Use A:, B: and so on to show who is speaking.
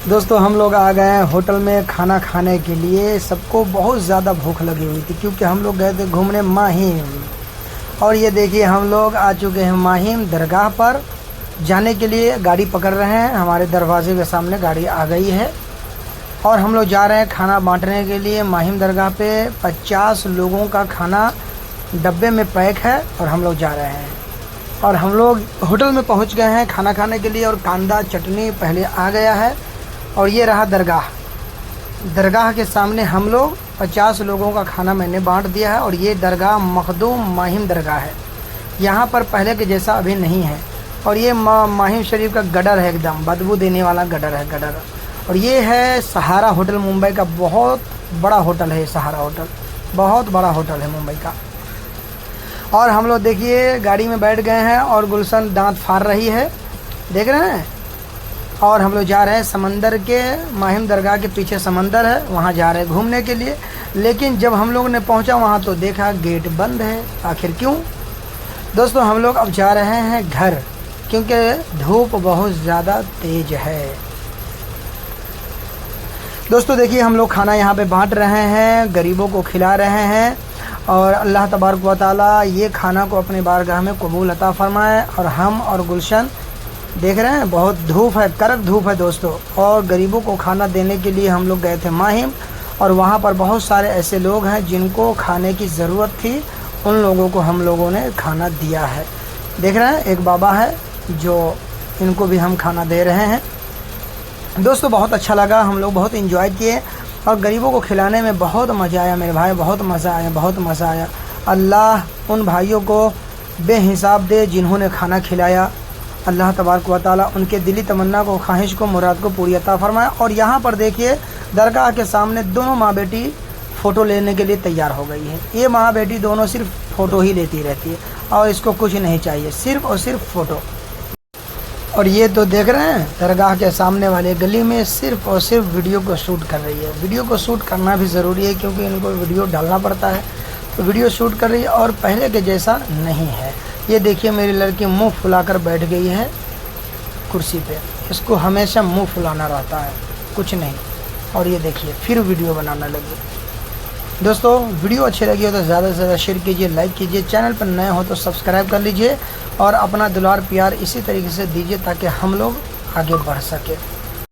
A: दोस्तों हम लोग आ गए हैं होटल में खाना खाने के लिए। सबको बहुत ज़्यादा भूख लगी हुई थी क्योंकि हम लोग गए थे घूमने माहिम। और ये देखिए हम लोग आ चुके हैं माहिम दरगाह पर जाने के लिए। गाड़ी पकड़ रहे हैं, हमारे दरवाजे के सामने गाड़ी आ गई है और हम लोग जा रहे हैं खाना बांटने के लिए माहिम दरगाह पे। 50 लोगों का खाना डब्बे में पैक है और हम लोग जा रहे हैं। और हम लोग होटल में पहुंच गए हैं खाना खाने के लिए और कांदा चटनी पहले आ गया है। और ये रहा दरगाह। दरगाह के सामने हम लोग 50 लोगों का खाना मैंने बांट दिया है। और ये दरगाह मखदूम माहिम दरगाह है। यहाँ पर पहले के जैसा अभी नहीं है। और ये माहिम शरीफ का गडर है, एकदम बदबू देने वाला गडर है, गडर। और ये है सहारा होटल, मुंबई का बहुत बड़ा होटल है। सहारा होटल बहुत बड़ा होटल है मुंबई का। और हम लोग देखिए गाड़ी में बैठ गए हैं और गुलशन दांत फाड़ रही है, देख रहे हैं। और हम लोग जा रहे हैं समंदर के, माहिम दरगाह के पीछे समंदर है, वहाँ जा रहे हैं घूमने के लिए। लेकिन जब हम लोग ने पहुँचा वहाँ तो देखा गेट बंद है। आखिर क्यों? दोस्तों हम लोग अब जा रहे हैं घर क्योंकि धूप बहुत ज़्यादा तेज है। दोस्तों देखिए हम लोग खाना यहाँ पे बांट रहे हैं, गरीबों को खिला रहे हैं। और अल्लाह तबारक व तआला ये खाना को अपने बारगाह में कबूल अता फरमाए। और हम और गुलशन देख रहे हैं बहुत धूप है, कड़क धूप है दोस्तों। और गरीबों को खाना देने के लिए हम लोग गए थे माहिम। और वहाँ पर बहुत सारे ऐसे लोग हैं जिनको खाने की ज़रूरत थी, उन लोगों को हम लोगों ने खाना दिया है। देख रहे हैं एक बाबा है जो इनको भी हम खाना दे रहे हैं। दोस्तों बहुत अच्छा लगा, हम लोग बहुत इन्जॉय किए और गरीबों को खिलाने में बहुत मज़ा आया मेरे भाई, बहुत मज़ा आया, बहुत मज़ा आया। अल्लाह उन भाइयों को बेहिसाब दे जिन्होंने खाना खिलाया। अल्लाह तबारक व तआला उनके दिली तमन्ना को, ख्वाहिश को, मुराद को पूरी अता फरमाए। और यहाँ पर देखिए दरगाह के सामने दोनों माँ बेटी फ़ोटो लेने के लिए तैयार हो गई है। ये माँ बेटी दोनों सिर्फ फ़ोटो ही लेती रहती है और इसको कुछ नहीं चाहिए, सिर्फ और सिर्फ फ़ोटो। और ये तो देख रहे हैं दरगाह के सामने वाले गली में सिर्फ और सिर्फ वीडियो को शूट कर रही है। वीडियो को शूट करना भी ज़रूरी है क्योंकि इनको वीडियो डालना पड़ता है, तो वीडियो शूट कर रही है। और पहले के जैसा नहीं है। ये देखिए मेरी लड़की मुंह फुलाकर बैठ गई है कुर्सी पे। इसको हमेशा मुंह फुलाना रहता है, कुछ नहीं। और ये देखिए फिर वीडियो बनाने लगी। दोस्तों वीडियो अच्छी लगी हो तो ज़्यादा से ज़्यादा शेयर कीजिए, लाइक कीजिए। चैनल पर नए हो तो सब्सक्राइब कर लीजिए और अपना दुलार प्यार इसी तरीके से दीजिए ताकि हम लोग आगे बढ़ सके।